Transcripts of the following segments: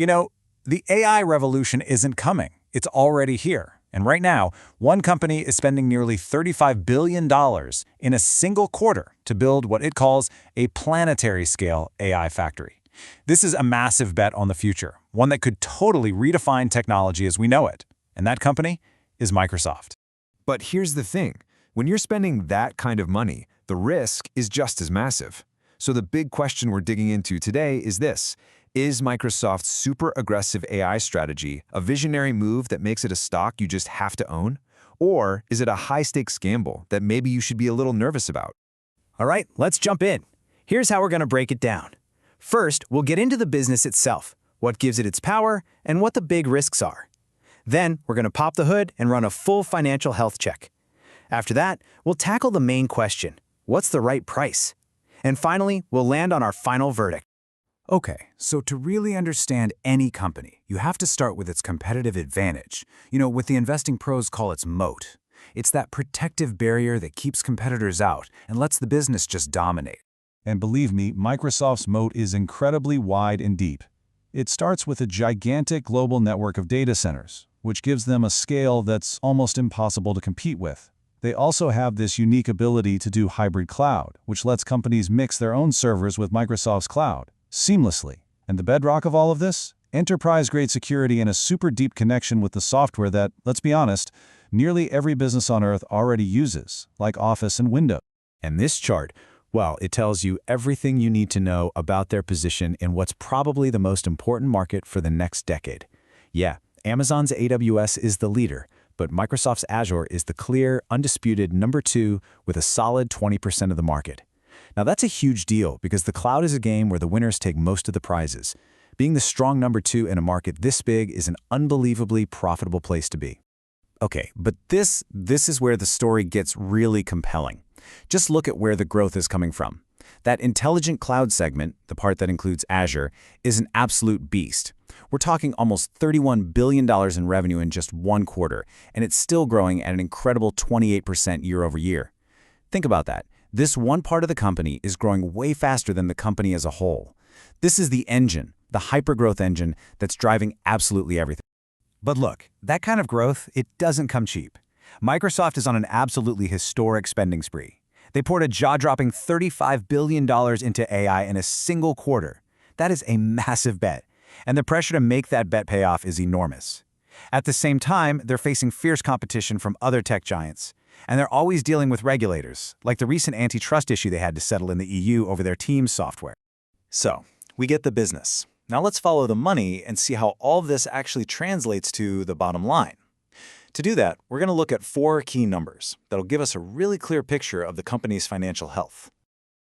You know, the AI revolution isn't coming. It's already here. And right now, one company is spending nearly $35 billion in a single quarter to build what it calls a planetary-scale AI factory. This is a massive bet on the future, one that could totally redefine technology as we know it. And that company is Microsoft. But here's the thing. When you're spending that kind of money, the risk is just as massive. So the big question we're digging into today is this. Is Microsoft's super aggressive AI strategy a visionary move that makes it a stock you just have to own? Or is it a high-stakes gamble that maybe you should be a little nervous about? All right, let's jump in. Here's how we're going to break it down. First, we'll get into the business itself, what gives it its power, and what the big risks are. Then, we're going to pop the hood and run a full financial health check. After that, we'll tackle the main question, what's the right price? And finally, we'll land on our final verdict. Okay, so to really understand any company, you have to start with its competitive advantage. You know, what the investing pros call its moat. It's that protective barrier that keeps competitors out and lets the business just dominate. And believe me, Microsoft's moat is incredibly wide and deep. It starts with a gigantic global network of data centers, which gives them a scale that's almost impossible to compete with. They also have this unique ability to do hybrid cloud, which lets companies mix their own servers with Microsoft's cloud seamlessly. And the bedrock of all of this? Enterprise-grade security and a super deep connection with the software that, let's be honest, nearly every business on Earth already uses, like Office and Windows. And this chart, well, it tells you everything you need to know about their position in what's probably the most important market for the next decade. Yeah, Amazon's AWS is the leader, but Microsoft's Azure is the clear, undisputed number 2 with a solid 20% of the market. Now that's a huge deal because the cloud is a game where the winners take most of the prizes. Being the strong number 2 in a market this big is an unbelievably profitable place to be. Okay, but this is where the story gets really compelling. Just look at where the growth is coming from. That intelligent cloud segment, the part that includes Azure, is an absolute beast. We're talking almost $31 billion in revenue in just one quarter, and it's still growing at an incredible 28% year over year. Think about that. This one part of the company is growing way faster than the company as a whole. This is the engine, the hypergrowth engine that's driving absolutely everything. But look, that kind of growth, it doesn't come cheap. Microsoft is on an absolutely historic spending spree. They poured a jaw-dropping $35 billion into AI in a single quarter. That is a massive bet, and the pressure to make that bet pay off is enormous. At the same time, they're facing fierce competition from other tech giants, and they're always dealing with regulators, like the recent antitrust issue they had to settle in the EU over their Teams software. So, we get the business. Now let's follow the money and see how all of this actually translates to the bottom line. To do that, we're going to look at 4 key numbers that'll give us a really clear picture of the company's financial health.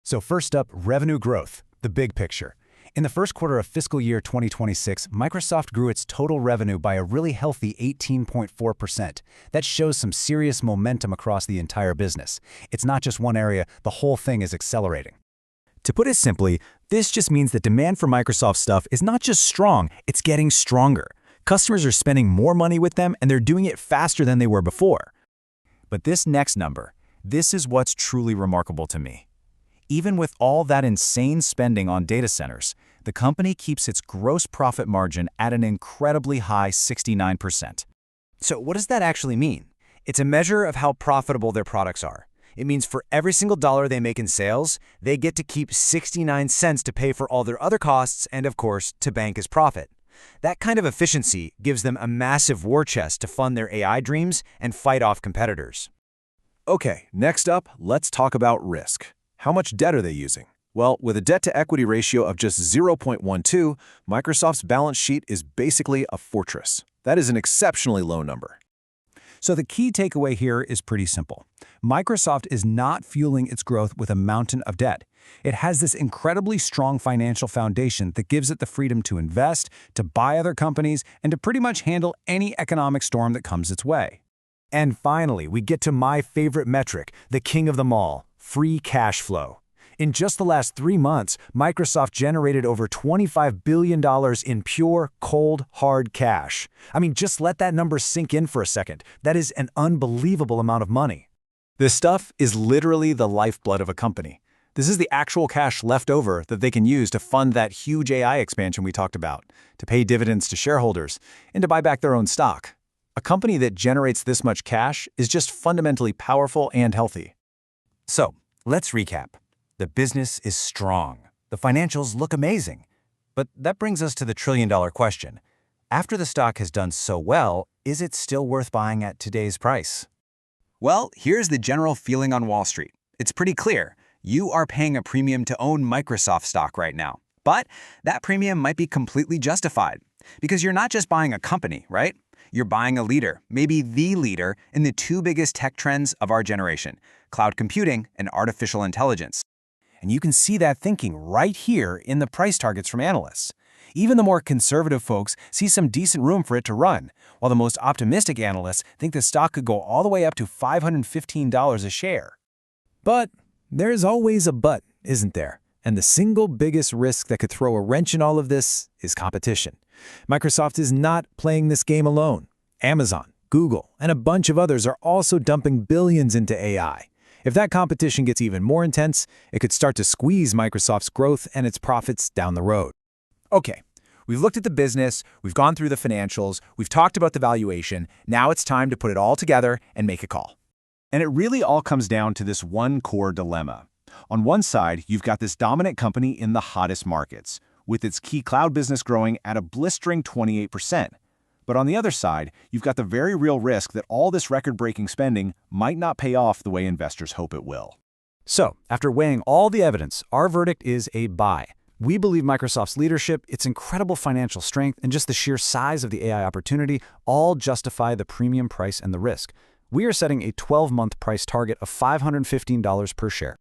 So first up, revenue growth, the big picture. In the first quarter of fiscal year 2026, Microsoft grew its total revenue by a really healthy 18.4%. That shows some serious momentum across the entire business. It's not just one area, the whole thing is accelerating. To put it simply, this just means that demand for Microsoft stuff is not just strong, it's getting stronger. Customers are spending more money with them, and they're doing it faster than they were before. But this next number, this is what's truly remarkable to me. Even with all that insane spending on data centers, the company keeps its gross profit margin at an incredibly high 69%. So what does that actually mean? It's a measure of how profitable their products are. It means for every single dollar they make in sales, they get to keep 69 cents to pay for all their other costs and, of course, to bank as profit. That kind of efficiency gives them a massive war chest to fund their AI dreams and fight off competitors. Okay, next up, let's talk about risk. How much debt are they using? Well, with a debt-to-equity ratio of just 0.12, Microsoft's balance sheet is basically a fortress. That is an exceptionally low number. So the key takeaway here is pretty simple. Microsoft is not fueling its growth with a mountain of debt. It has this incredibly strong financial foundation that gives it the freedom to invest, to buy other companies, and to pretty much handle any economic storm that comes its way. And finally, we get to my favorite metric, the king of them all, free cash flow. In just the last 3 months, Microsoft generated over $25 billion in pure, cold, hard cash. I mean, just let that number sink in for a second. That is an unbelievable amount of money. This stuff is literally the lifeblood of a company. This is the actual cash left over that they can use to fund that huge AI expansion we talked about, to pay dividends to shareholders, and to buy back their own stock. A company that generates this much cash is just fundamentally powerful and healthy. So, let's recap. The business is strong. The financials look amazing. But that brings us to the trillion-dollar question. After the stock has done so well, is it still worth buying at today's price? Well, here's the general feeling on Wall Street. It's pretty clear. You are paying a premium to own Microsoft stock right now. But that premium might be completely justified. Because you're not just buying a company, right? You're buying a leader, maybe the leader, in the two biggest tech trends of our generation, cloud computing and artificial intelligence. And you can see that thinking right here in the price targets from analysts. Even the more conservative folks see some decent room for it to run, while the most optimistic analysts think the stock could go all the way up to $515 a share. But there's always a but, isn't there? And the single biggest risk that could throw a wrench in all of this is competition. Microsoft is not playing this game alone. Amazon, Google, and a bunch of others are also dumping billions into AI. If that competition gets even more intense, it could start to squeeze Microsoft's growth and its profits down the road. Okay, we've looked at the business, we've gone through the financials, we've talked about the valuation. Now it's time to put it all together and make a call. And it really all comes down to this one core dilemma. On one side, you've got this dominant company in the hottest markets, with its key cloud business growing at a blistering 28%. But on the other side, you've got the very real risk that all this record-breaking spending might not pay off the way investors hope it will. So, after weighing all the evidence, our verdict is a buy. We believe Microsoft's leadership, its incredible financial strength, and just the sheer size of the AI opportunity all justify the premium price and the risk. We are setting a 12-month price target of $515 per share.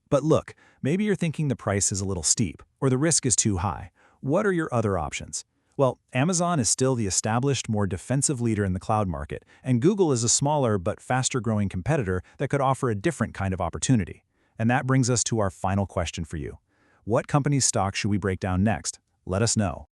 But look, maybe you're thinking the price is a little steep, or the risk is too high. What are your other options? Well, Amazon is still the established, more defensive leader in the cloud market, and Google is a smaller but faster-growing competitor that could offer a different kind of opportunity. And that brings us to our final question for you. What company's stock should we break down next? Let us know.